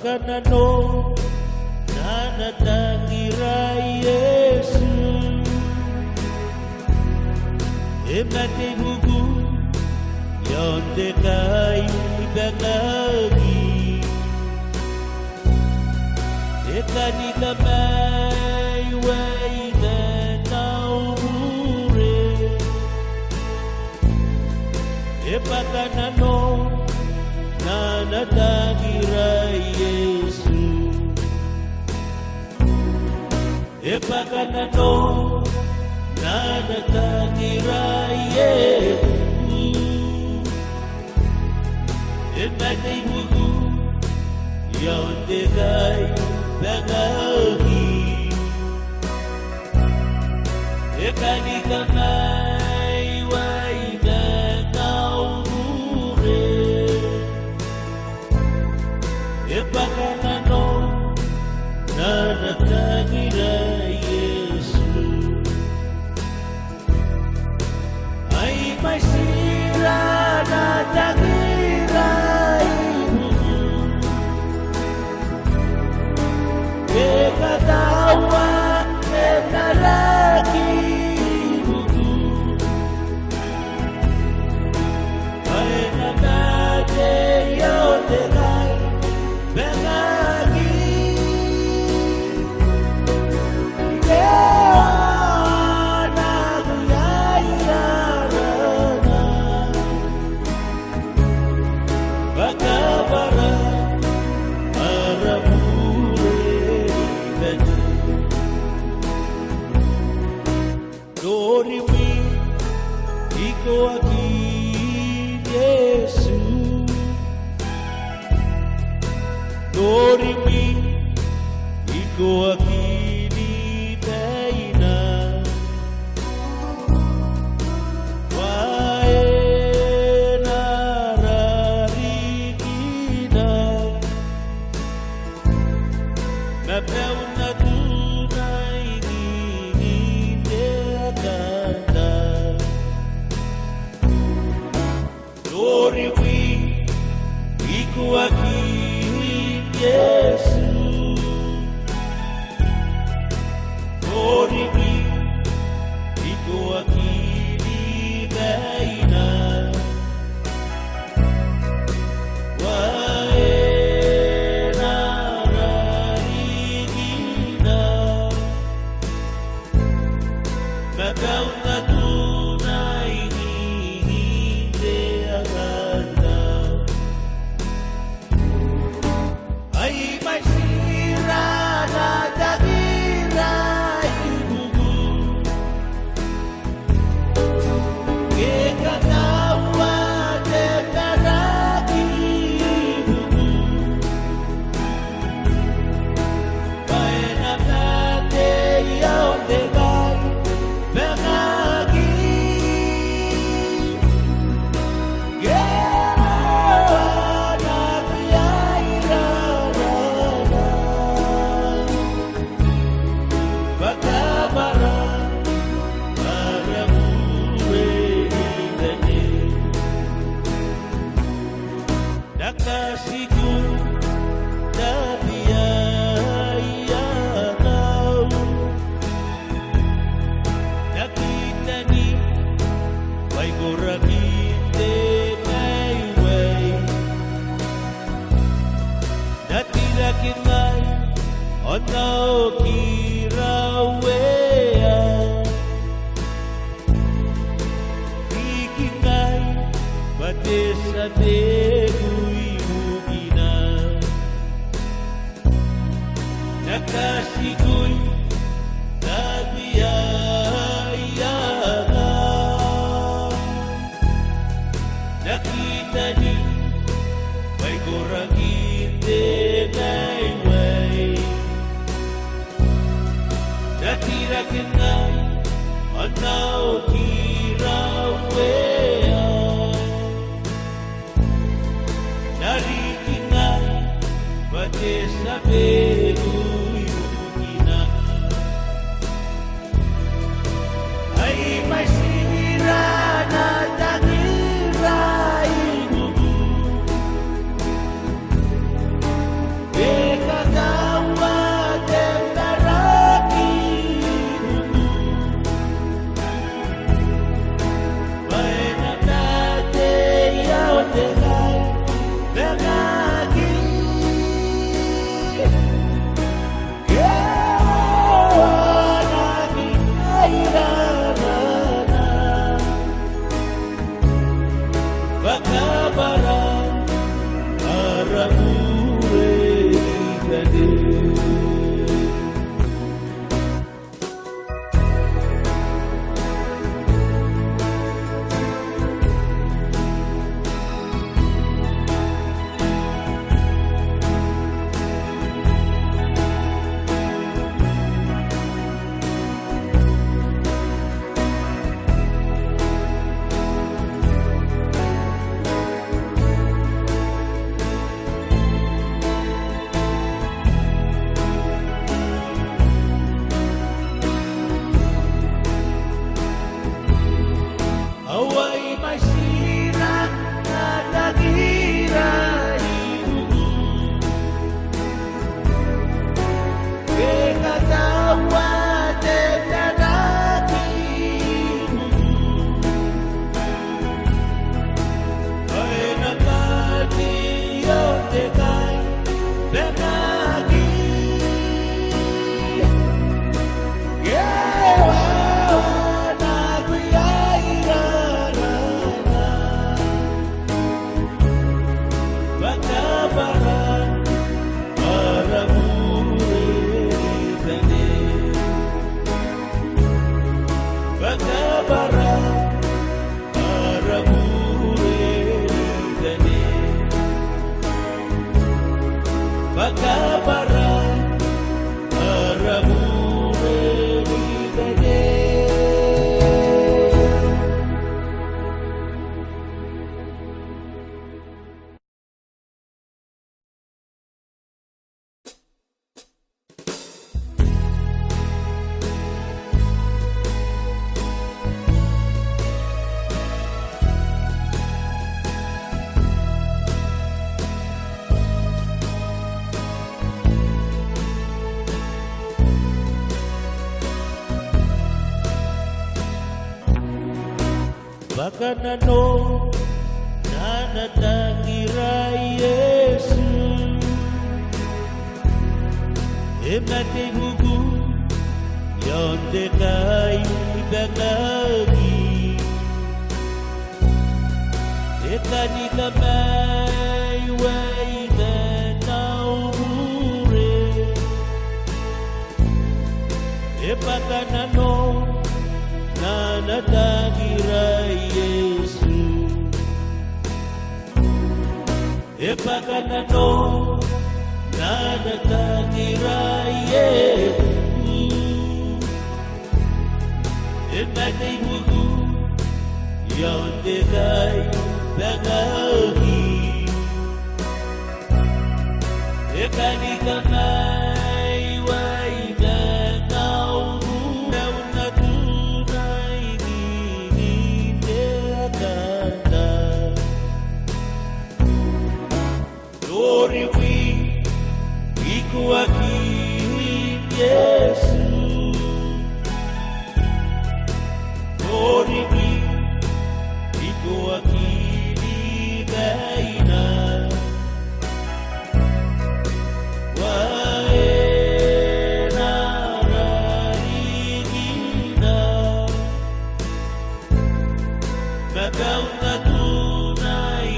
Pagkanano na natakiray Yesu Emate bugu yonde kay ibangagi Ekani kamay way na naubure Pagkanano na natakiray Yesu Pagkanano na natakiray Yesu Emate bugu yonde kay bangagi Ekani kamay way na naubure Pagkanano na natakiray Yesu ay may sira na takiray Katawa ketalaki buku ay nagade yodelay bangagi Dewa nagyayrarana Bagabara Dorimi, iko aqui, Yesu. Dorimi, iko aqui, Nitaina. Wae nararigina, mapeu na tunay Dorimi, iko aqui, Yesu. Dorimi, iko aqui, Nitaina. Wae nararigina, mapeu na tunay ay may sira na takiray bugu Kekatawa ketalaki bugu Kaya nakate yonde kay bangagi Nakasiku na biyayanaw Nakita ni may kurakite may way Natirakinay onaw kirawea Ikingay batis at Nakasikoy nabiyayana Nakita ni may kurangite may way Natirakinay anaw kirawea Narikingay batis na may sira na takiray bugu Pakanano na natangira Yesu Emate gugu yonde kai benagi Ekani kamai wai naure Epakanano na natangira Yesu Epakanano na natangira Yesu Emate gugu yonde kai benagi Ekani kamai wai Glory we iko aqui Yesu Glory we iko aqui baina waena rarigina Makauna tunai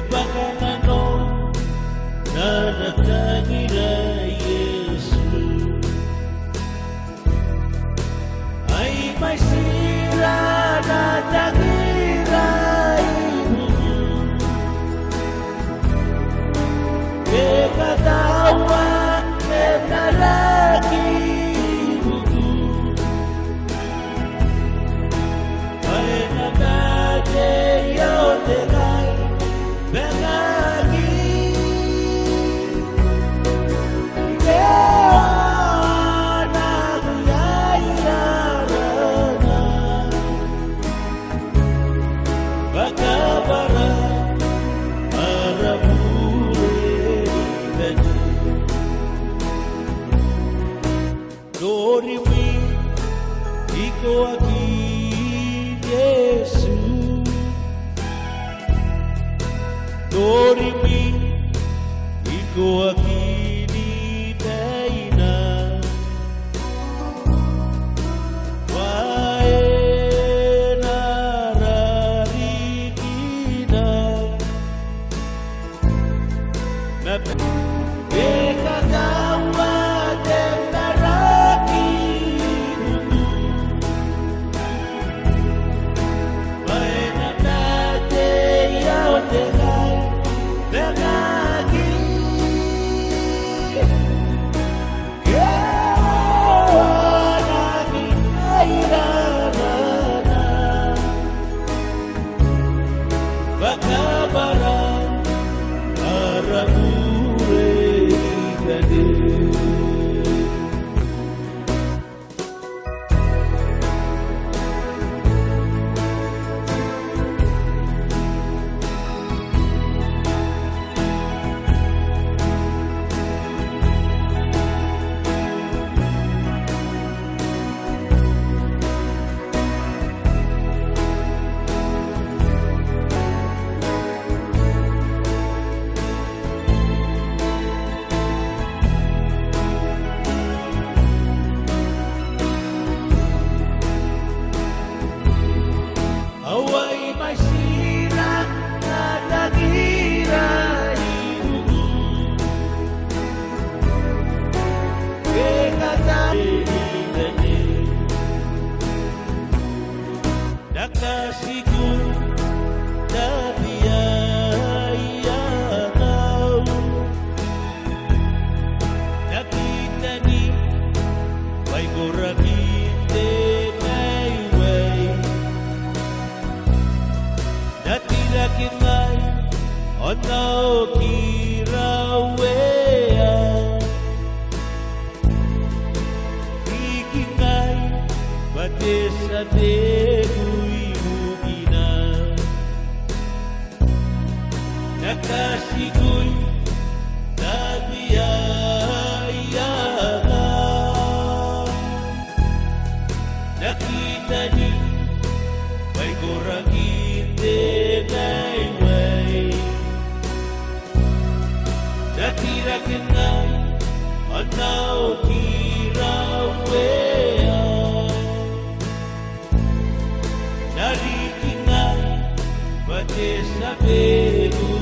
Epakanano na natangira Yesu Ay may sira na tangira Ibu Kekatawa ketalaki Ibu Ay natate yotekai Benagi Kewana Yairarana Bakabara Arabure Beni Glory we iko aqui Yesu Glory me, iko aqui baina waena rarigina Ekatawa tendaraki waena tate yaotegai Benagi Kewanagi Airarana Bakabara Arabure Gade nakasigur na biyaya kau. Nakita ni may guragin din ay way, natila kimay ono kirawea, ikingay batis ate buibugina, nakasiguy na biyaya ka. Nakita ni may guragin din ay way, natira kinay anaw kirawea, narikinay batis ate buibugina.